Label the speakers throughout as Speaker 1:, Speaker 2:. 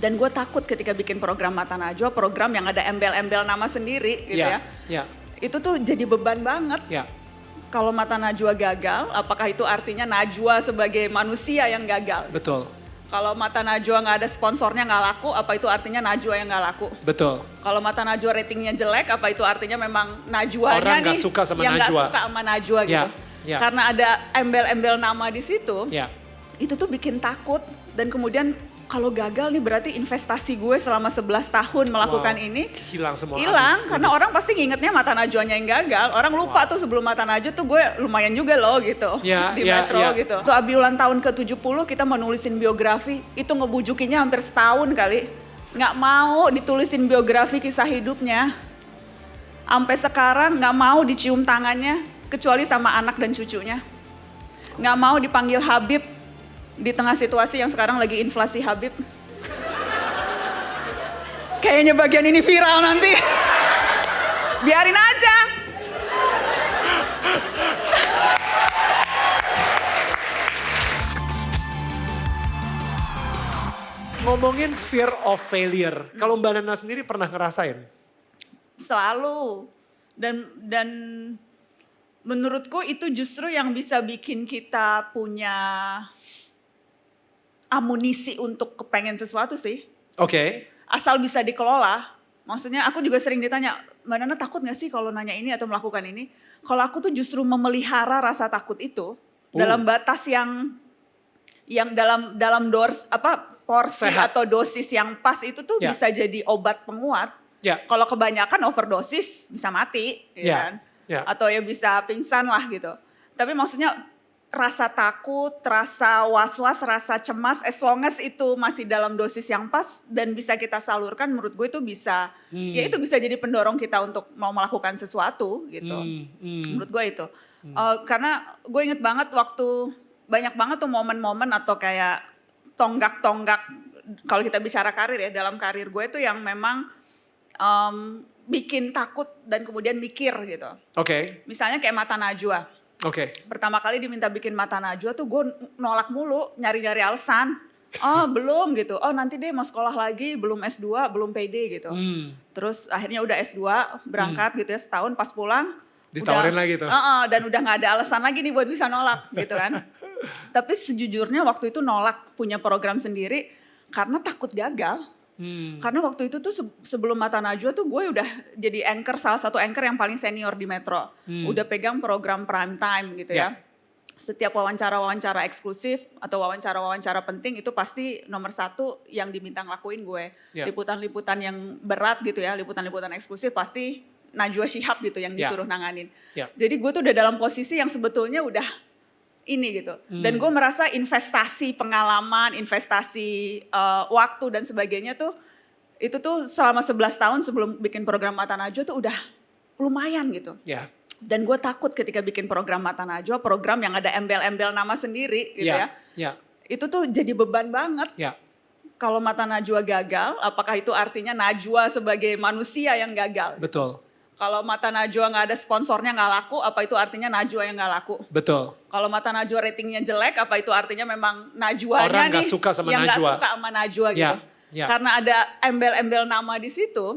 Speaker 1: Dan gue takut ketika bikin program Mata Najwa, program yang ada embel-embel nama sendiri gitu ya. Itu tuh jadi beban banget. Kalau Mata Najwa gagal, apakah itu artinya Najwa sebagai manusia yang gagal?
Speaker 2: Betul.
Speaker 1: Kalau Mata Najwa nggak ada sponsornya nggak laku, apa itu artinya Najwa yang nggak laku?
Speaker 2: Betul.
Speaker 1: Kalau Mata Najwa ratingnya jelek, apa itu artinya memang Najwanya
Speaker 2: orang
Speaker 1: nih
Speaker 2: suka sama
Speaker 1: yang nggak
Speaker 2: Najwa.
Speaker 1: suka sama Najwa gitu? Karena ada embel-embel nama di situ, itu tuh bikin takut. Dan kemudian kalau gagal nih berarti investasi gue selama 11 tahun melakukan ini
Speaker 2: hilang semua.
Speaker 1: Hilang karena orang pasti ngingetnya Mata Najwanya yang gagal. Orang lupa tuh sebelum Mata Najwa tuh gue lumayan juga loh gitu di Metro gitu. Tuh Abi ulang tahun ke-70 kita mau nulisin biografi, itu ngebujukinnya hampir setahun kali. Nggak mau ditulisin biografi kisah hidupnya. Sampai sekarang nggak mau dicium tangannya kecuali sama anak dan cucunya. Nggak mau dipanggil Habib di tengah situasi yang sekarang lagi inflasi Habib. Kayaknya bagian ini viral nanti. Biarin aja.
Speaker 2: Ngomongin fear of failure, kalau Mbak Nana sendiri pernah ngerasain?
Speaker 1: Selalu. Dan menurutku itu justru yang bisa bikin kita punya amunisi untuk kepengen sesuatu sih. Asal bisa dikelola. Maksudnya aku juga sering ditanya, Mbak Nana takut gak sih kalau nanya ini atau melakukan ini? Kalau aku tuh justru memelihara rasa takut itu dalam batas yang dalam porsi
Speaker 2: sehat
Speaker 1: atau dosis yang pas itu tuh bisa jadi obat penguat. Kalau kebanyakan overdosis bisa mati, kan? Atau ya bisa pingsan lah gitu. Tapi maksudnya rasa takut, rasa was-was, rasa cemas, as long as itu masih dalam dosis yang pas dan bisa kita salurkan, menurut gue itu bisa, ya itu bisa jadi pendorong kita untuk mau melakukan sesuatu gitu. Menurut gue itu. Karena gue inget banget waktu, banyak banget tuh momen-momen atau kayak tonggak-tonggak, kalau kita bicara karir ya, dalam karir gue itu yang memang bikin takut dan kemudian mikir gitu. Misalnya kayak Mata Najwa. Pertama kali diminta bikin Mata Najwa tuh gue nolak mulu, nyari-nyari alasan. Oh belum gitu, oh nanti deh mau sekolah lagi, belum S2, belum PD gitu. Terus akhirnya udah S2, berangkat gitu ya setahun, pas pulang.
Speaker 2: Ditawarin lagi tuh.
Speaker 1: Dan udah gak ada alasan lagi nih buat bisa nolak gitu kan. Tapi sejujurnya waktu itu nolak punya program sendiri karena takut gagal. Karena waktu itu tuh sebelum Mata Najwa tuh gue udah jadi anchor, salah satu anchor yang paling senior di Metro. Udah pegang program prime time gitu ya. Setiap wawancara-wawancara eksklusif atau wawancara-wawancara penting itu pasti nomor satu yang diminta ngelakuin gue. Liputan-liputan yang berat gitu ya, liputan-liputan eksklusif pasti Najwa Shihab gitu yang disuruh nanganin. Jadi gue tuh udah dalam posisi yang sebetulnya udah ini gitu. Dan gue merasa investasi pengalaman, investasi waktu dan sebagainya tuh, itu tuh selama 11 tahun sebelum bikin program Mata Najwa tuh udah lumayan gitu. Dan gue takut ketika bikin program Mata Najwa, program yang ada embel-embel nama sendiri gitu ya. Itu tuh jadi beban banget. Kalau Mata Najwa gagal, apakah itu artinya Najwa sebagai manusia yang gagal?
Speaker 2: Betul.
Speaker 1: Kalau Mata Najwa nggak ada sponsornya nggak laku, apa itu artinya Najwa yang nggak laku?
Speaker 2: Betul.
Speaker 1: Kalau Mata Najwa ratingnya jelek, apa itu artinya memang Najwanya
Speaker 2: orang
Speaker 1: nih
Speaker 2: suka sama
Speaker 1: yang nggak
Speaker 2: Najwa.
Speaker 1: suka sama Najwa gitu? Karena ada embel-embel nama di situ,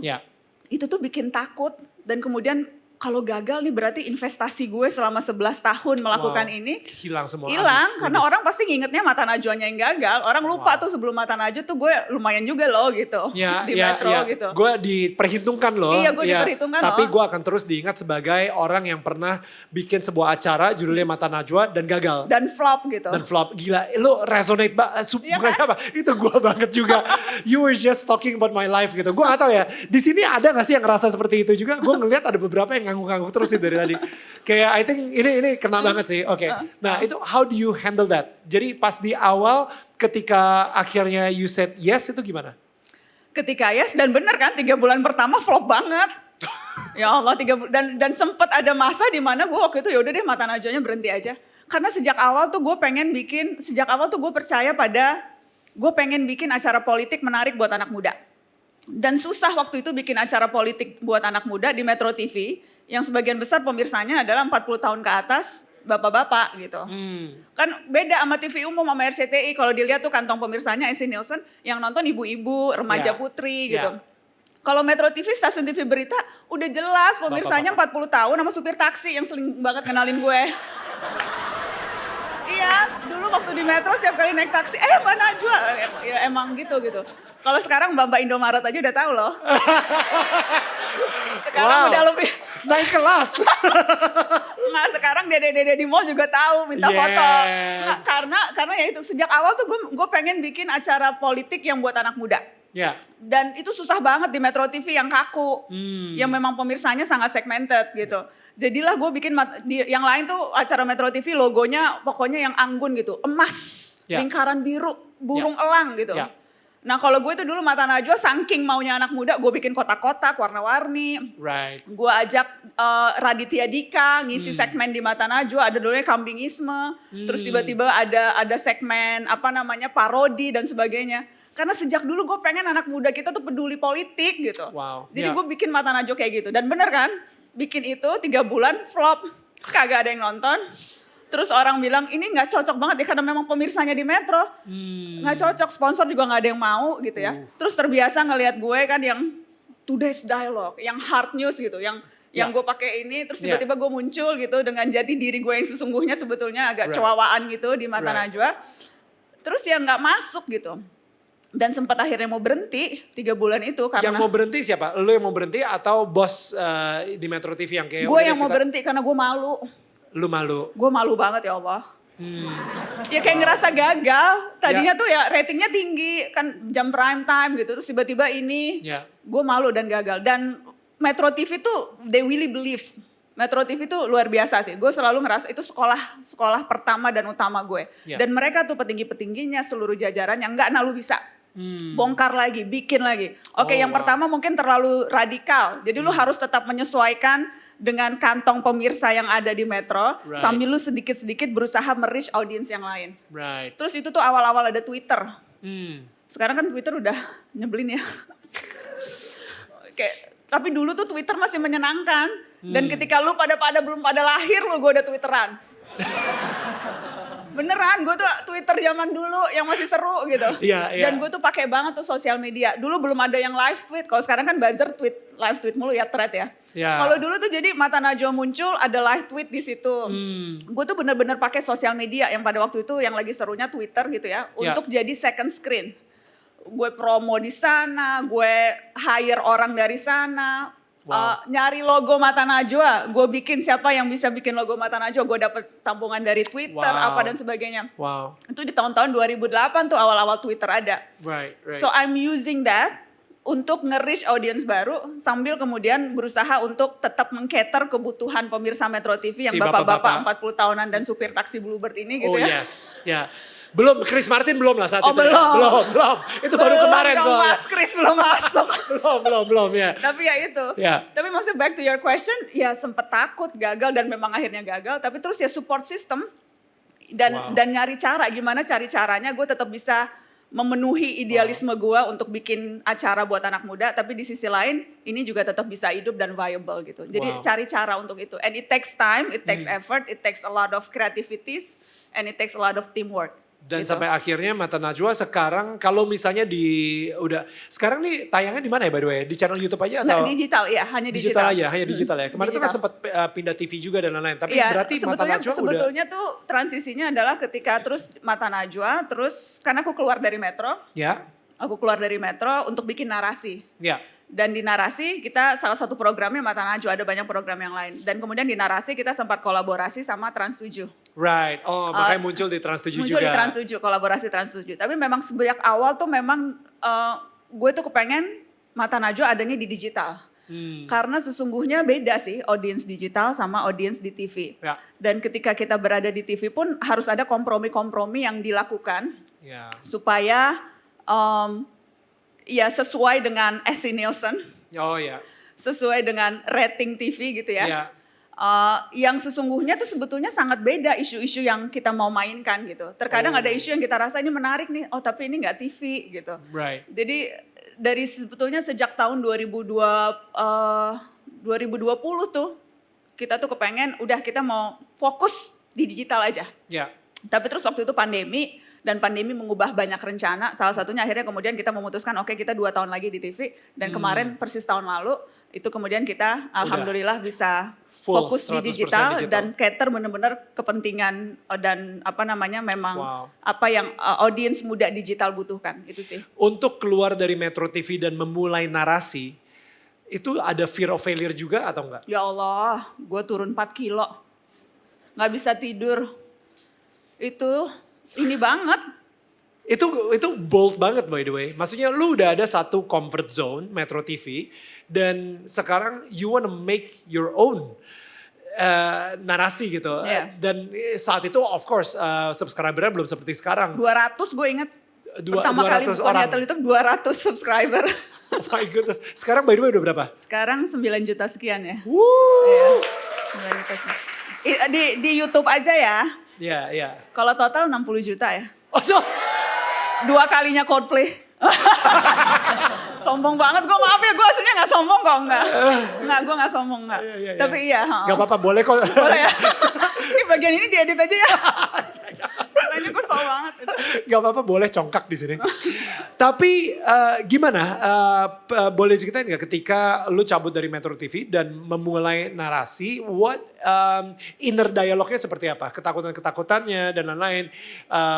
Speaker 1: itu tuh bikin takut. Dan kemudian kalau gagal nih berarti investasi gue selama 11 tahun melakukan ini
Speaker 2: hilang semua.
Speaker 1: Karena orang pasti ngingetnya Mata Najwanya yang gagal. Orang lupa tuh sebelum Mata Najwa tuh gue lumayan juga loh gitu di Metro gitu.
Speaker 2: Gue diperhitungkan loh.
Speaker 1: Iya, gue diperhitungkan
Speaker 2: tapi
Speaker 1: loh.
Speaker 2: gue akan terus diingat sebagai orang yang pernah bikin sebuah acara judulnya Mata Najwa dan gagal.
Speaker 1: Dan flop gitu.
Speaker 2: Dan flop, gila. Lo resonate banget, bukan
Speaker 1: kan?
Speaker 2: apa, itu gue banget juga. You were just talking about my life gitu. Gue gak tahu ya, di sini ada gak sih yang ngerasa seperti itu juga? Gue ngeliat ada beberapa yang ngangguk-ngangguk terus sih dari tadi. Kayak I think ini kena banget sih. Nah itu how do you handle that? Jadi pas di awal ketika akhirnya you said yes itu gimana?
Speaker 1: Ketika yes dan bener kan 3 bulan pertama flop banget. Ya Allah 3 bulan dan sempet ada masa di mana gue waktu itu yaudah deh Mata Najwanya berhenti aja. Karena sejak awal tuh gue percaya pada gue pengen bikin acara politik menarik buat anak muda. Dan susah waktu itu bikin acara politik buat anak muda di Metro TV yang sebagian besar pemirsanya adalah 40 tahun ke atas, bapak-bapak gitu. Kan beda sama TV umum sama RCTI, kalau dilihat tuh kantong pemirsanya AC Nielsen, yang nonton ibu-ibu, remaja putri gitu. Kalau Metro TV, stasiun TV berita udah jelas pemirsanya 40 tahun sama supir taksi yang sering banget kenalin gue. Iya, dulu waktu di Metro setiap kali naik taksi, Mbak Najwa, ya emang gitu. Kalau sekarang Mbak Indomaret aja udah tahu loh. Sekarang udah lebih
Speaker 2: naik kelas.
Speaker 1: Nggak, sekarang dede-dede di mall juga tahu minta foto. Nggak, karena ya itu sejak awal tuh gue pengen bikin acara politik yang buat anak muda. Dan itu susah banget di Metro TV yang kaku, yang memang pemirsanya sangat segmented gitu. Jadilah gue bikin yang lain tuh acara Metro TV logonya pokoknya yang anggun gitu, emas, lingkaran biru, burung elang gitu. Nah kalau gue itu dulu Mata Najwa saking maunya anak muda, gue bikin kotak-kotak warna-warni. Gue ajak Raditya Dika ngisi segmen di Mata Najwa, ada dulunya kambingisme, terus tiba-tiba ada segmen apa namanya parodi dan sebagainya. Karena sejak dulu gue pengen anak muda kita tuh peduli politik gitu. Jadi gue bikin Mata Najwa kayak gitu. Dan bener kan, bikin itu 3 bulan flop, kagak ada yang nonton. Terus orang bilang ini gak cocok banget ya karena memang pemirsanya di Metro. Gak cocok, sponsor juga gak ada yang mau gitu ya. Terus terbiasa ngelihat gue kan yang Today's Dialogue, yang hard news gitu. Yang gue pakai ini terus tiba-tiba gue muncul gitu dengan jati diri gue yang sesungguhnya sebetulnya agak cowawaan gitu di Mata Najwa. Terus ya gak masuk gitu. Dan sempat akhirnya mau berhenti 3 bulan itu karena...
Speaker 2: Yang mau berhenti siapa? Lu yang mau berhenti atau bos di Metro TV yang kayak...
Speaker 1: Gue yang mau berhenti karena gue malu.
Speaker 2: Lu malu?
Speaker 1: Gue malu banget ya Allah. Ya kayak ngerasa gagal. Tadinya tuh ya ratingnya tinggi kan jam prime time gitu. Terus tiba-tiba ini gue malu dan gagal. Dan Metro TV tuh they really believes. Metro TV tuh luar biasa sih. Gue selalu ngerasa itu sekolah pertama dan utama gue. Dan mereka tuh petinggi-petingginya seluruh jajaran yang gak nalu bisa. Bongkar lagi, bikin lagi. Oke, yang pertama mungkin terlalu radikal. Jadi lu harus tetap menyesuaikan dengan kantong pemirsa yang ada di Metro. Sambil lu sedikit-sedikit berusaha me-reach audiens yang lain. Terus itu tuh awal-awal ada Twitter. Sekarang kan Twitter udah nyebelin ya. Tapi dulu tuh Twitter masih menyenangkan. Dan ketika lu belum pada lahir lu gue udah Twitteran. Beneran, gue tuh Twitter zaman dulu yang masih seru gitu. Dan gue tuh pakai banget tuh sosial media. Dulu belum ada yang live tweet. Kalau sekarang kan buzzer live tweet mulu ya, thread ya. Kalau dulu tuh jadi Mata Najwa muncul ada live tweet di situ. Gue tuh bener-bener pakai sosial media yang pada waktu itu yang lagi serunya Twitter gitu ya, untuk jadi second screen. Gue promo di sana, gue hire orang dari sana. Nyari logo Mata Najwa, gue bikin siapa yang bisa bikin logo Mata Najwa, gue dapet tampungan dari Twitter apa dan sebagainya. Itu di tahun-tahun 2008 tuh awal-awal Twitter ada. So I'm using that untuk nge-reach audience baru sambil kemudian berusaha untuk tetap meng-cater kebutuhan pemirsa Metro TV yang bapak-bapak 40 tahunan dan supir taksi Bluebird ini gitu ya.
Speaker 2: Belum, Chris Martin belum lah saat itu.
Speaker 1: Belum.
Speaker 2: Itu baru kemarin soalnya.
Speaker 1: Mas Chris belum masuk.
Speaker 2: belum ya.
Speaker 1: Tapi ya itu. Tapi maksudnya back to your question, ya sempet takut, gagal dan memang akhirnya gagal. Tapi terus ya support system dan nyari cara, gimana cari caranya gue tetap bisa memenuhi idealisme gue untuk bikin acara buat anak muda. Tapi di sisi lain ini juga tetap bisa hidup dan viable gitu. Jadi cari cara untuk itu. And it takes time, it takes effort, it takes a lot of creativities, and it takes a lot of teamwork.
Speaker 2: Dan sampai akhirnya Mata Najwa sekarang kalau misalnya sekarang nih tayangnya di mana ya by the way? Di channel YouTube aja atau?
Speaker 1: Digital ya, hanya digital.
Speaker 2: Hanya digital ya. Kemarin itu kan sempat pindah TV juga dan lain-lain. Tapi berarti Mata Najwa
Speaker 1: sebetulnya tuh transisinya adalah ketika terus Mata Najwa, terus karena aku keluar dari Metro. Aku keluar dari Metro untuk bikin narasi. Dan di narasi kita salah satu programnya Mata Najwa, ada banyak program yang lain. Dan kemudian di narasi kita sempat kolaborasi sama Trans7.
Speaker 2: Makanya muncul di Trans7 juga.
Speaker 1: Muncul di Trans7, kolaborasi Trans7. Tapi memang sejak awal tuh memang gue tuh kepengen Mata Najwa adanya di digital. Karena sesungguhnya beda sih audiens digital sama audiens di TV. Dan ketika kita berada di TV pun harus ada kompromi-kompromi yang dilakukan. Supaya sesuai dengan AC Nielsen. Sesuai dengan rating TV gitu ya. Yang sesungguhnya tuh sebetulnya sangat beda isu-isu yang kita mau mainkan gitu. Terkadang ada isu yang kita rasa ini menarik nih, tapi ini nggak TV gitu. Jadi dari sebetulnya sejak tahun 2020 tuh kita tuh kepengen udah kita mau fokus di digital aja.
Speaker 2: Ya.
Speaker 1: Tapi terus waktu itu pandemi, dan pandemi mengubah banyak rencana. Salah satunya akhirnya kemudian kita memutuskan oke, kita 2 tahun lagi di TV. Dan kemarin persis tahun lalu itu kemudian kita alhamdulillah bisa
Speaker 2: Full,
Speaker 1: fokus di
Speaker 2: 100%
Speaker 1: digital dan cater benar-benar kepentingan dan apa namanya memang apa yang audiens muda digital butuhkan, itu sih.
Speaker 2: Untuk keluar dari Metro TV dan memulai narasi, itu ada fear of failure juga atau enggak?
Speaker 1: Ya Allah, gue turun 4 kilo. Gak bisa tidur. Itu ini banget.
Speaker 2: Itu bold banget by the way. Maksudnya lu udah ada satu comfort zone Metro TV dan sekarang you wanna make your own narasi gitu.
Speaker 1: Yeah.
Speaker 2: Dan saat itu of course subscribernya belum seperti sekarang.
Speaker 1: 200 gue inget. Pertama kali
Speaker 2: 200
Speaker 1: bukan
Speaker 2: orang.
Speaker 1: YouTube 200 subscriber.
Speaker 2: Oh my goodness. Sekarang by the way udah berapa?
Speaker 1: Sekarang 9 juta sekian ya.
Speaker 2: Woo.
Speaker 1: Iya, 9 juta sekian. Di YouTube aja ya.
Speaker 2: Iya, iya.
Speaker 1: Kalau total 60 juta ya.
Speaker 2: Oh so.
Speaker 1: 2 kalinya Coldplay. Sombong banget gue, maaf ya, gue aslinya gak sombong kok, enggak, gue gak sombong, enggak.
Speaker 2: Iya.
Speaker 1: Tapi iya.
Speaker 2: Gak apa-apa, boleh kok.
Speaker 1: Boleh ya. Ini bagian ini diedit aja ya. Rasanya gue sombong banget.
Speaker 2: Gak apa-apa, boleh congkak di sini. Tapi gimana, boleh ceritain gak ketika lu cabut dari Metro TV dan memulai narasi, what inner dialognya seperti apa? Ketakutan-ketakutannya dan lain-lain.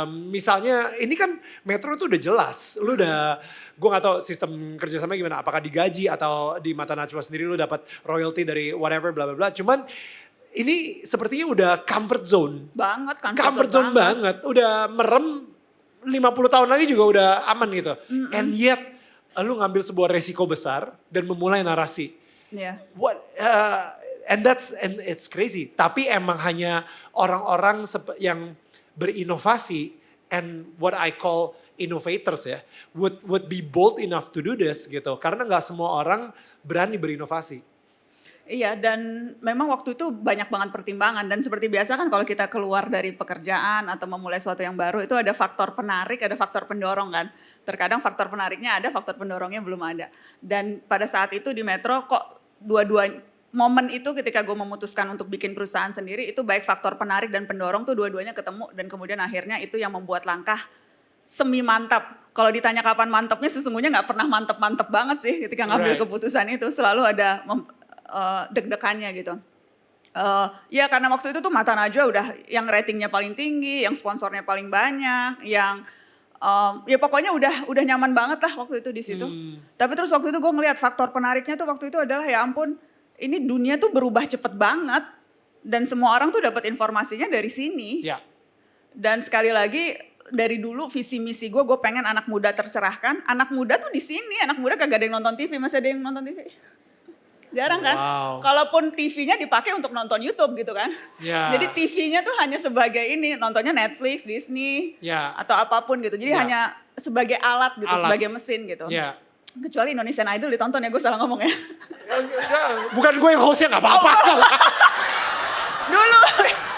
Speaker 2: Misalnya ini kan Metro tuh udah jelas, lu udah, gue gak tahu sistem kerjasama gimana, apakah digaji atau di mata Najwa sendiri lu dapat royalty dari whatever bla bla bla. Cuman ini sepertinya udah comfort zone.
Speaker 1: Banget,
Speaker 2: comfort zone banget. Udah merem 50 tahun lagi juga udah aman gitu. And yet lu ngambil sebuah resiko besar dan memulai narasi.
Speaker 1: Iya.
Speaker 2: What and it's crazy. Tapi emang hanya orang-orang yang berinovasi and what I call innovators ya would be bold enough to do this gitu. Karena nggak semua orang berani berinovasi.
Speaker 1: Iya, dan memang waktu itu banyak banget pertimbangan, dan seperti biasa kan kalau kita keluar dari pekerjaan atau memulai sesuatu yang baru itu ada faktor penarik, ada faktor pendorong kan. Terkadang faktor penariknya ada, faktor pendorongnya belum ada. Dan pada saat itu di Metro kok dua-dua momen itu ketika gue memutuskan untuk bikin perusahaan sendiri itu baik faktor penarik dan pendorong tuh dua-duanya ketemu, dan kemudian akhirnya itu yang membuat langkah semi mantap. Kalau ditanya kapan mantapnya, sesungguhnya nggak pernah mantep-mantep banget sih ketika ngambil keputusan itu, selalu ada deg-degannya gitu. Ya karena waktu itu tuh Mata Najwa udah yang ratingnya paling tinggi, yang sponsornya paling banyak, yang ya pokoknya udah nyaman banget lah waktu itu di situ. Tapi terus waktu itu gue ngeliat faktor penariknya tuh waktu itu adalah ya ampun, ini dunia tuh berubah cepet banget dan semua orang tuh dapat informasinya dari sini.
Speaker 2: Ya.
Speaker 1: Dan sekali lagi dari dulu visi misi gue pengen anak muda tercerahkan. Anak muda tuh di sini, anak muda kagak ada yang nonton TV, masih ada yang nonton TV? Jarang kan?
Speaker 2: Wow.
Speaker 1: Kalaupun TV-nya dipakai untuk nonton YouTube gitu kan.
Speaker 2: Yeah.
Speaker 1: Jadi TV-nya tuh hanya sebagai ini, nontonnya Netflix, Disney, atau apapun gitu. Jadi hanya sebagai alat gitu, sebagai mesin gitu.
Speaker 2: Yeah.
Speaker 1: Kecuali Indonesian Idol ditonton ya, gue salah ngomong ya.
Speaker 2: Bukan gue yang hostnya, gak apa-apa.
Speaker 1: Dulu,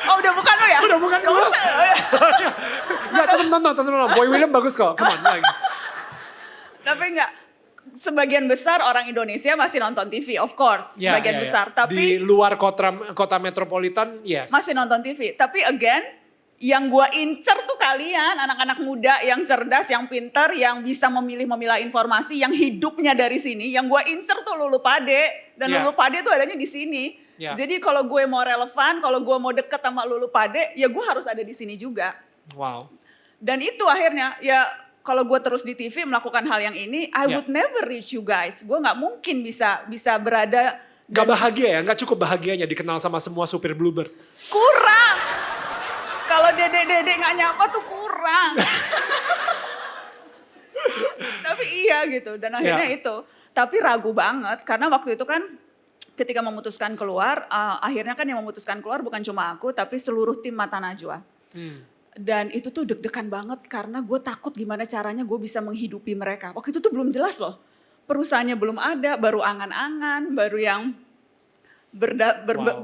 Speaker 1: udah bukan lu ya?
Speaker 2: Udah bukan gue. Enggak, tetep nonton. Boy William bagus kok, come on.
Speaker 1: Tapi enggak. Sebagian besar orang Indonesia masih nonton TV, of course, sebagian besar. Tapi
Speaker 2: di luar kota metropolitan, yes.
Speaker 1: Masih nonton TV. Tapi again, yang gua incer tuh kalian, anak-anak muda yang cerdas, yang pintar, yang bisa memilah informasi, yang hidupnya dari sini. Yang gua incer tuh Lulu Pade, dan Lulu Pade tuh adanya di sini. Jadi kalau gue mau relevan, kalau gue mau deket sama Lulu Pade, ya gue harus ada di sini juga.
Speaker 2: Wow.
Speaker 1: Dan itu akhirnya ya. Kalau gue terus di TV melakukan hal yang ini, I would never reach you guys. Gue nggak mungkin bisa berada.
Speaker 2: Gak bahagia ya, gak cukup bahagianya dikenal sama semua supir Bluebird.
Speaker 1: Kurang. Kalau dede nggak nyapa tuh kurang. Tapi iya gitu, dan akhirnya itu. Tapi ragu banget karena waktu itu kan ketika memutuskan keluar, akhirnya kan yang memutuskan keluar bukan cuma aku, tapi seluruh tim Mata Najwa. Dan itu tuh deg-degan banget karena gue takut gimana caranya gue bisa menghidupi mereka. Waktu itu tuh belum jelas loh. Perusahaannya belum ada, baru angan-angan, baru yang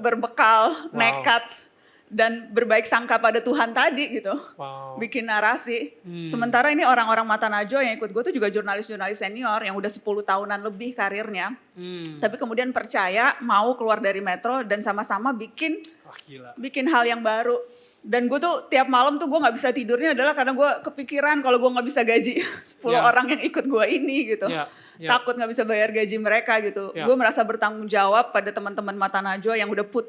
Speaker 1: berbekal, nekat. Dan berbaik sangka pada Tuhan tadi gitu. Bikin narasi. Sementara ini orang-orang Mata Najwa yang ikut gue tuh juga jurnalis-jurnalis senior yang udah 10 tahunan lebih karirnya. Tapi kemudian percaya mau keluar dari Metro dan sama-sama bikin hal yang baru. Dan gue tuh tiap malam tuh gue nggak bisa tidurnya adalah karena gue kepikiran kalau gue nggak bisa gaji 10 orang yang ikut gue ini gitu. Takut nggak bisa bayar gaji mereka gitu. Gue merasa bertanggung jawab pada teman-teman Mata Najwa yang udah put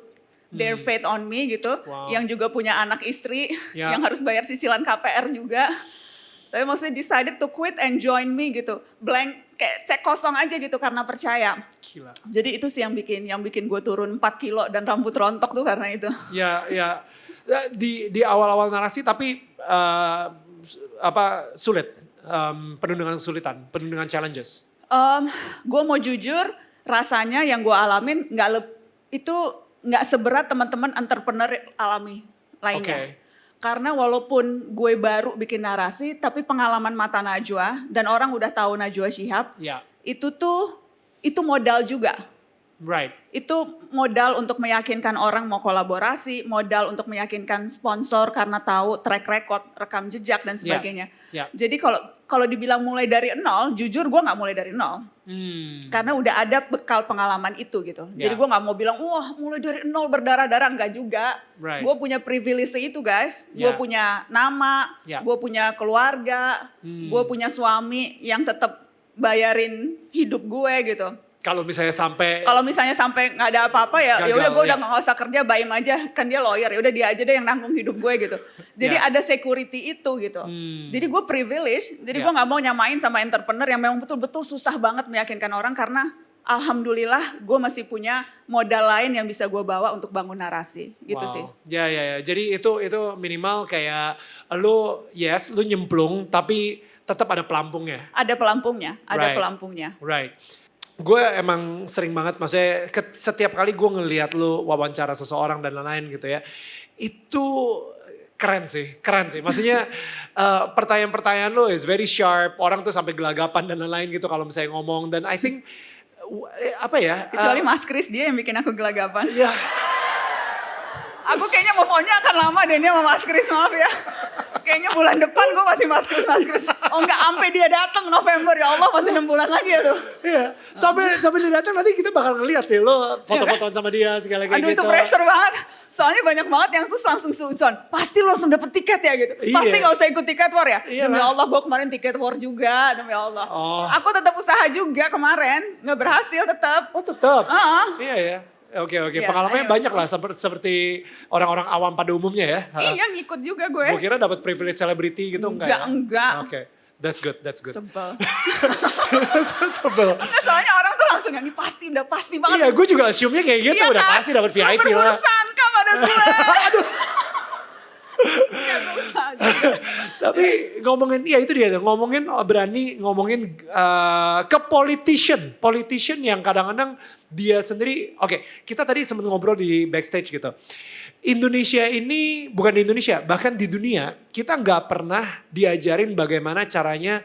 Speaker 1: their faith on me gitu. Yang juga punya anak istri yang harus bayar cicilan KPR juga. Tapi maksudnya decided to quit and join me gitu. Blank, kayak cek kosong aja gitu karena percaya.
Speaker 2: Gila.
Speaker 1: Jadi itu sih yang bikin gue turun 4 kilo dan rambut rontok tuh karena itu.
Speaker 2: Ya. Di awal-awal narasi tapi sulit. Penuh dengan kesulitan, penuh dengan challenges.
Speaker 1: Gue mau jujur, rasanya yang gue alamin itu nggak seberat teman-teman entrepreneur alami lainnya. Karena walaupun gue baru bikin narasi, tapi pengalaman Mata Najwa dan orang udah tahu Najwa Shihab, itu modal juga.
Speaker 2: Right.
Speaker 1: Itu modal untuk meyakinkan orang mau kolaborasi, modal untuk meyakinkan sponsor karena tahu track record, rekam jejak dan sebagainya. Jadi kalau dibilang mulai dari nol, jujur gue nggak mulai dari nol. Karena udah ada bekal pengalaman itu gitu. Jadi gue nggak mau bilang, wah mulai dari nol berdarah-darah, nggak juga. Gue punya privilege itu guys. Gue punya nama, gue punya keluarga, gue punya suami yang tetap bayarin hidup gue gitu.
Speaker 2: Kalau misalnya sampai
Speaker 1: nggak ada apa-apa ya udah gue udah nggak usah kerja, bayim aja, kan dia lawyer, ya udah dia aja deh yang nanggung hidup gue gitu. Jadi ada security itu gitu. Jadi gue privilege, jadi gue nggak mau nyamain sama entrepreneur yang memang betul-betul susah banget meyakinkan orang karena alhamdulillah gue masih punya modal lain yang bisa gue bawa untuk bangun narasi gitu sih.
Speaker 2: Ya. Jadi itu minimal kayak lu nyemplung tapi tetap ada pelampungnya.
Speaker 1: Ada pelampungnya.
Speaker 2: Right. Gue emang sering banget, maksudnya setiap kali gue ngelihat lu wawancara seseorang dan lain-lain gitu ya. Itu keren sih. Maksudnya pertanyaan-pertanyaan lu is very sharp. Orang tuh sampai gelagapan dan lain-lain gitu kalau misalnya ngomong. Dan I think,
Speaker 1: kecuali Mas Kris, dia yang bikin aku gelagapan.
Speaker 2: Ya.
Speaker 1: Aku kayaknya move on-nya akan lama deh ini sama Mas Kris, maaf ya. Kayaknya bulan depan gue masih Mas Kris. Oh enggak, sampai dia datang November, ya Allah masih 6 bulan lagi ya tuh.
Speaker 2: Iya, sampai dia datang nanti kita bakal ngeliat sih lo foto-fotoan sama dia segala gitu.
Speaker 1: Aduh itu pressure banget. Soalnya banyak banget yang tuh langsung susun. Pasti lo langsung dapet tiket ya gitu. Pasti gak usah ikut tiket war ya. Demi Allah gue kemarin tiket war juga, demi Allah. Aku tetap usaha juga kemarin, gak berhasil tetap.
Speaker 2: Oh tetap? Iya ya. Oke. Pengalamannya banyak lah seperti orang-orang awam pada umumnya ya.
Speaker 1: Iya ngikut juga gue.
Speaker 2: Gue kira dapat privilege celebrity gitu enggak. Oke. That's good.
Speaker 1: Sebel.
Speaker 2: Sebel.
Speaker 1: Soalnya orang tuh langsung yang ini udah pasti banget.
Speaker 2: Iya, gue juga assume-nya kayak gitu, udah kan? Pasti dapat VIP lah.
Speaker 1: Bersangka pada gue. Aduh.
Speaker 2: Tapi ngomongin, ya itu dia, berani ngomongin ke politician yang kadang-kadang dia sendiri, kita tadi sempat ngobrol di backstage gitu. Indonesia ini, bukan di Indonesia, bahkan di dunia, kita nggak pernah diajarin bagaimana caranya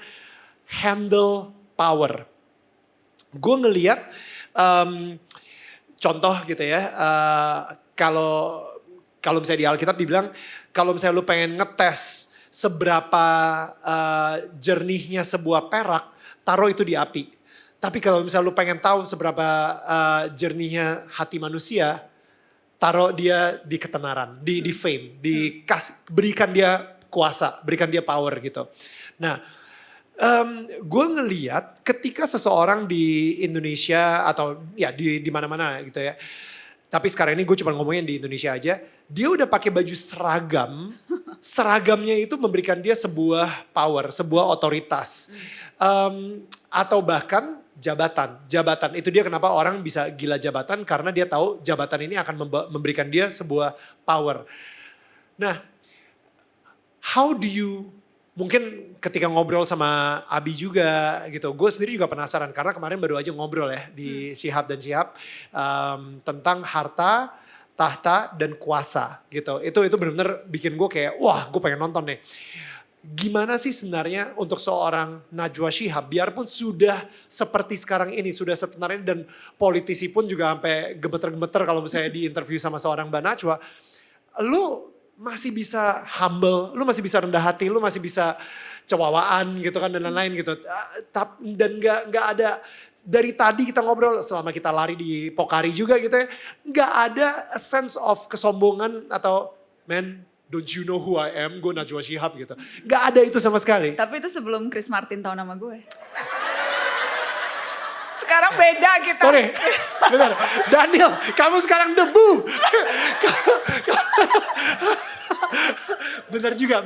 Speaker 2: handle power. Gue ngeliat, contoh gitu ya, kalau misalnya di Alkitab dibilang, kalau misalnya lu pengen ngetes seberapa jernihnya sebuah perak, taruh itu di api. Tapi kalau misalnya lu pengen tahu seberapa jernihnya hati manusia, taruh dia di ketenaran, di fame, berikan dia kuasa, berikan dia power gitu. Nah, gue ngeliat ketika seseorang di Indonesia atau ya di mana-mana gitu ya. Tapi sekarang ini gue cuma ngomongin di Indonesia aja. Dia udah pakai baju seragam. Seragamnya itu memberikan dia sebuah power, sebuah otoritas. Atau bahkan jabatan. Itu dia kenapa orang bisa gila jabatan. Karena dia tahu jabatan ini akan memberikan dia sebuah power. Nah, how do you, mungkin ketika ngobrol sama Abi juga gitu, gue sendiri juga penasaran karena kemarin baru aja ngobrol ya di Shihab dan Shihab tentang harta, tahta dan kuasa gitu. Itu benar-benar bikin gue kayak wah gue pengen nonton nih. Gimana sih sebenarnya untuk seorang Najwa Shihab biarpun sudah seperti sekarang ini, sudah setenar ini dan politisi pun juga sampai gemeter-gemeter kalau misalnya di interview sama seorang Mbak Najwa, lu masih bisa humble, lu masih bisa rendah hati, lu masih bisa cewawaan gitu kan dan lain-lain gitu. Dan gak ada, dari tadi kita ngobrol selama kita lari di Pokari juga gitu ya, gak ada a sense of kesombongan atau man Don't you know who I am? Gue Najwa Shihab gitu. Gak ada itu sama sekali.
Speaker 1: Tapi itu sebelum Chris Martin tahu nama gue. Sekarang beda kita.
Speaker 2: Sorry, benar. Daniel, kamu sekarang debu. Bener juga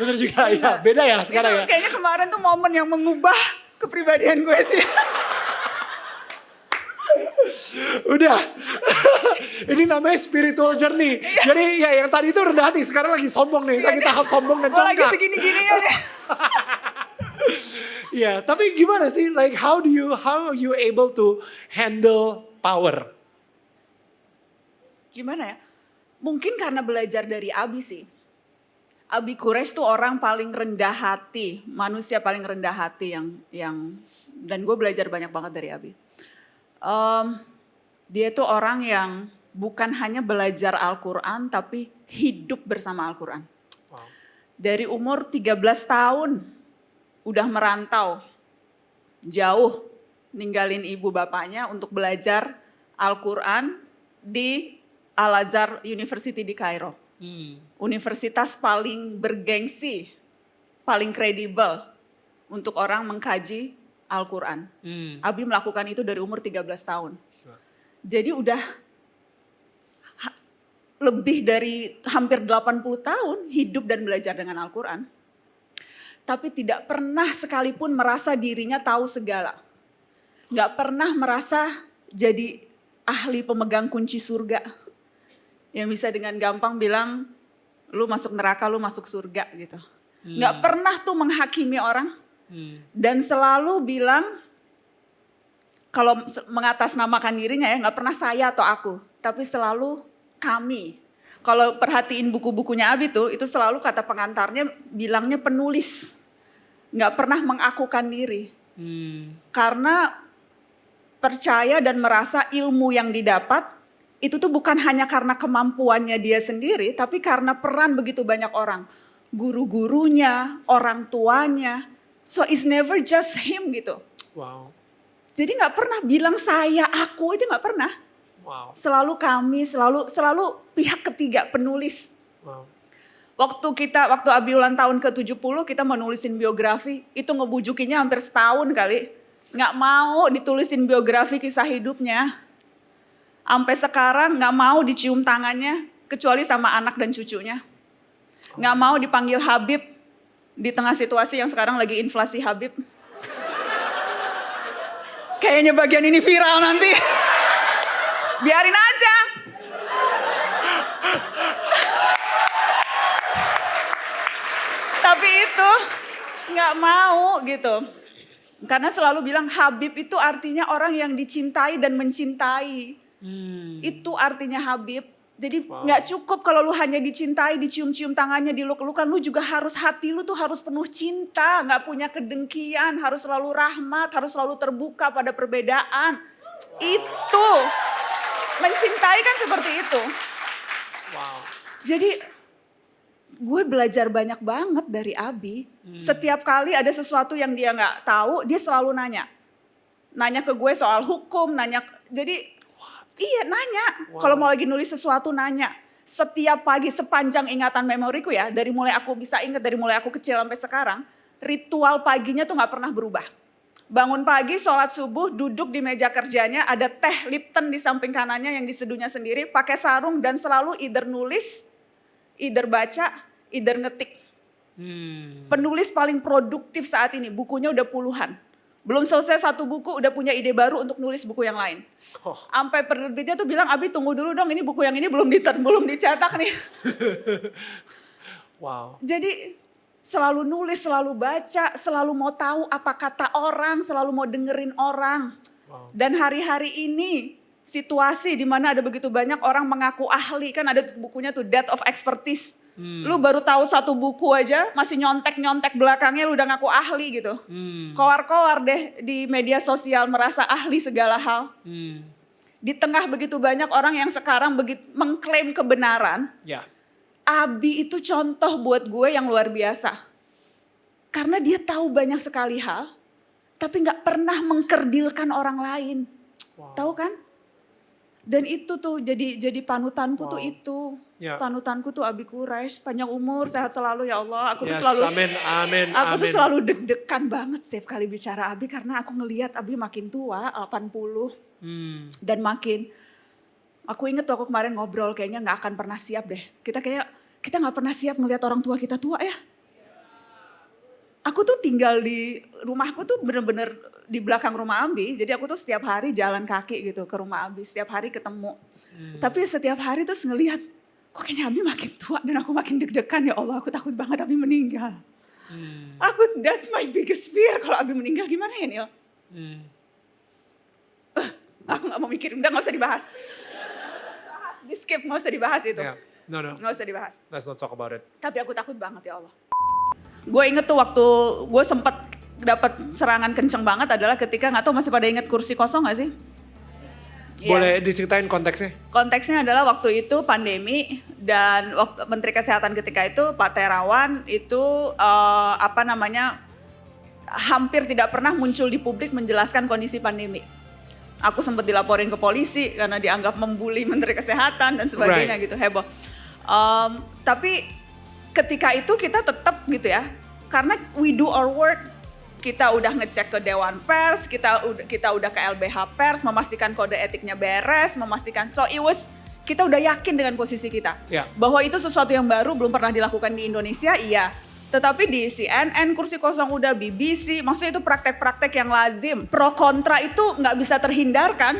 Speaker 2: ya. Beda ya sekarang
Speaker 1: Itu
Speaker 2: ya.
Speaker 1: kayaknya kemarin tuh momen yang mengubah kepribadian gue sih.
Speaker 2: Udah. Ini namanya spiritual journey. Jadi ya yang tadi itu rendah hati, sekarang lagi sombong nih. Lagi tahap sombong dan
Speaker 1: Gue lagi
Speaker 2: congkak.
Speaker 1: segini-gini aja.
Speaker 2: Iya, tapi gimana sih? Like how are you able to handle power?
Speaker 1: Gimana ya? Mungkin karena belajar dari Abi sih. Abi Quraisy tuh orang paling rendah hati, manusia paling rendah hati yang dan gue belajar banyak banget dari Abi. Dia tuh orang yang bukan hanya belajar Al-Quran tapi hidup bersama Al-Quran.
Speaker 2: Wow.
Speaker 1: Dari umur 13 tahun udah merantau jauh ninggalin ibu bapaknya untuk belajar Al-Quran di Al-Azhar University di Kairo. Universitas paling bergengsi, paling kredibel untuk orang mengkaji Al-Quran. Abi melakukan itu dari umur 13 tahun. Jadi udah lebih dari hampir 80 tahun hidup dan belajar dengan Al-Quran. Tapi tidak pernah sekalipun merasa dirinya tahu segala. Gak pernah merasa jadi ahli pemegang kunci surga. Yang bisa dengan gampang bilang, lu masuk neraka, lu masuk surga gitu. Gak pernah tuh menghakimi orang. Dan selalu bilang, kalau mengatasnamakan dirinya ya, gak pernah saya atau aku. Tapi selalu kami. Kalau perhatiin buku-bukunya Abi tuh, itu selalu kata pengantarnya bilangnya penulis. Gak pernah mengakukan diri. Karena percaya dan merasa ilmu yang didapat, itu tuh bukan hanya karena kemampuannya dia sendiri, tapi karena peran begitu banyak orang. Guru-gurunya, orang tuanya. So it's never just him gitu.
Speaker 2: Wow.
Speaker 1: Jadi gak pernah bilang saya, aku aja gak pernah.
Speaker 2: Wow.
Speaker 1: Selalu kami, selalu pihak ketiga penulis.
Speaker 2: Wow.
Speaker 1: Waktu Abi ulang tahun ke-70 kita mau nulisin biografi, itu ngebujukinnya hampir setahun kali. Gak mau ditulisin biografi kisah hidupnya. Sampai sekarang gak mau dicium tangannya, kecuali sama anak dan cucunya. Gak mau dipanggil Habib di tengah situasi yang sekarang lagi inflasi Habib. Kayaknya bagian ini viral nanti. Biarin aja. Tapi itu gak mau gitu. Karena selalu bilang Habib itu artinya orang yang dicintai dan mencintai. Itu artinya Habib. Jadi gak cukup kalau lu hanya dicintai, dicium-cium tangannya, diluk-lukan. Lu juga harus, hati lu tuh harus penuh cinta. Gak punya kedengkian, harus selalu rahmat, harus selalu terbuka pada perbedaan. Itu. Mencintai kan seperti itu.
Speaker 2: Wow.
Speaker 1: Jadi gue belajar banyak banget dari Abi. Setiap kali ada sesuatu yang dia gak tahu, dia selalu nanya. Nanya ke gue soal hukum, iya nanya. Kalau mau lagi nulis sesuatu nanya. Setiap pagi sepanjang ingatan memoriku ya, dari mulai aku bisa ingat, dari mulai aku kecil sampai sekarang, ritual paginya tuh gak pernah berubah. Bangun pagi, sholat subuh, duduk di meja kerjanya, ada teh Lipton di samping kanannya yang diseduhnya sendiri, pakai sarung dan selalu either nulis, either baca, either ngetik. Penulis paling produktif saat ini, bukunya udah puluhan. Belum selesai satu buku udah punya ide baru untuk nulis buku yang lain. Sampai penerbitnya tuh bilang, Abi tunggu dulu dong, ini buku yang ini belum dicetak nih.
Speaker 2: Wow.
Speaker 1: Jadi selalu nulis, selalu baca, selalu mau tahu apa kata orang, selalu mau dengerin orang.
Speaker 2: Wow.
Speaker 1: Dan hari-hari ini situasi di mana ada begitu banyak orang mengaku ahli, kan ada bukunya tuh Death of Expertise. Lu baru tahu satu buku aja masih nyontek-nyontek belakangnya lu udah ngaku ahli gitu. Koar-koar deh di media sosial merasa ahli segala hal. Di tengah begitu banyak orang yang sekarang mengklaim kebenaran.
Speaker 2: Ya.
Speaker 1: Abi itu contoh buat gue yang luar biasa. Karena dia tahu banyak sekali hal, tapi gak pernah mengkerdilkan orang lain.
Speaker 2: Wow.
Speaker 1: Tahu kan? Dan itu tuh jadi panutanku tuh itu.
Speaker 2: Ya.
Speaker 1: Panutanku tuh Abi Quraish, panjang umur, sehat selalu ya Allah. Aku tuh
Speaker 2: Yes,
Speaker 1: selalu
Speaker 2: amin.
Speaker 1: tuh selalu deg-degan banget setiap kali bicara Abi karena aku ngelihat Abi makin tua, 80. Dan makin aku inget tuh aku kemarin ngobrol kayaknya nggak akan pernah siap deh. Kita nggak pernah siap ngelihat orang tua kita tua ya. Aku tuh tinggal di rumahku tuh bener-bener di belakang rumah Abi. Jadi aku tuh setiap hari jalan kaki gitu ke rumah Abi. Setiap hari ketemu. Tapi setiap hari terus ngelihat, kok kayaknya Abi makin tua dan aku makin deg-degan ya Allah. Aku takut banget Abi meninggal. That's my biggest fear. Kalau Abi meninggal gimana ya Nil? Aku gak mau mikirin, udah gak usah dibahas. Di skip, gak usah dibahas itu.
Speaker 2: Yeah. No.
Speaker 1: Gak usah dibahas.
Speaker 2: Let's not talk about it.
Speaker 1: Tapi aku takut banget ya Allah. Gue inget tuh waktu gue sempet dapat serangan kenceng banget adalah ketika gak tahu masih pada inget kursi kosong gak sih?
Speaker 2: Boleh diceritain konteksnya?
Speaker 1: Konteksnya adalah waktu itu pandemi dan waktu Menteri Kesehatan ketika itu Pak Terawan itu hampir tidak pernah muncul di publik menjelaskan kondisi pandemi. Aku sempat dilaporin ke polisi karena dianggap membuli Menteri Kesehatan dan sebagainya gitu, heboh. Tapi ketika itu kita tetap gitu ya, karena we do our work. Kita udah ngecek ke Dewan Pers, kita udah ke LBH Pers, memastikan kode etiknya beres, kita udah yakin dengan posisi kita.
Speaker 2: Yeah.
Speaker 1: Bahwa itu sesuatu yang baru, belum pernah dilakukan di Indonesia, iya. Tetapi di CNN, kursi kosong udah, BBC, maksudnya itu praktek-praktek yang lazim. Pro kontra itu nggak bisa terhindarkan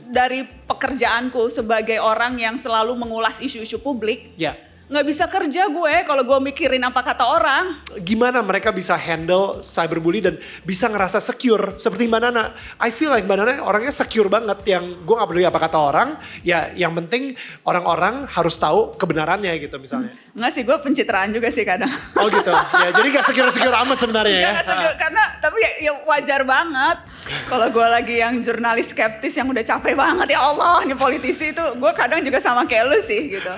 Speaker 1: dari pekerjaanku sebagai orang yang selalu mengulas isu-isu publik.
Speaker 2: Ya.
Speaker 1: Nggak bisa kerja gue kalau gue mikirin apa kata orang.
Speaker 2: Gimana mereka bisa handle cyberbully dan bisa ngerasa secure seperti Mbak Nana. I feel like Mbak Nana orangnya secure banget, yang gue gak peduli apa kata orang, ya yang penting orang-orang harus tahu kebenarannya gitu misalnya.
Speaker 1: Nggak sih, gue pencitraan juga sih kadang.
Speaker 2: Oh gitu, ya jadi gak secure-secure amat sebenarnya ya.
Speaker 1: Gak secure, karena tapi ya wajar banget. Kalau gue lagi yang jurnalis skeptis yang udah capek banget, ya Allah nih politisi itu, gue kadang juga sama kayak lu sih gitu.